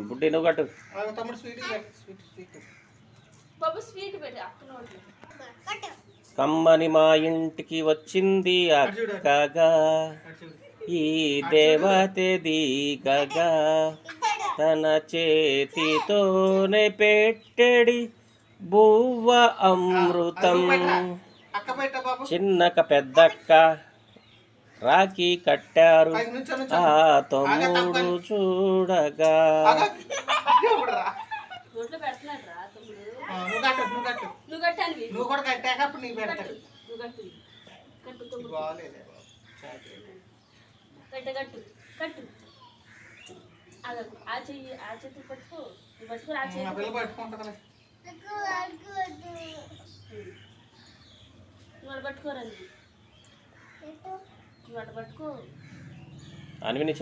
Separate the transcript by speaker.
Speaker 1: బుడ్డి నువ్వు కట్టు. కమ్మని మా ఇంటికి వచ్చింది అక్కగా, ఈ దేవతే దిగగా, తన చేతితోనే పెట్టెడి బువ్వ అమృతం. చిన్నక పెద్దక్క రాఖీ కట్టారు ఆ తమ్ముడు చూడగా.
Speaker 2: పట్టుకోరండి, పట్టుకో.
Speaker 1: అన్విని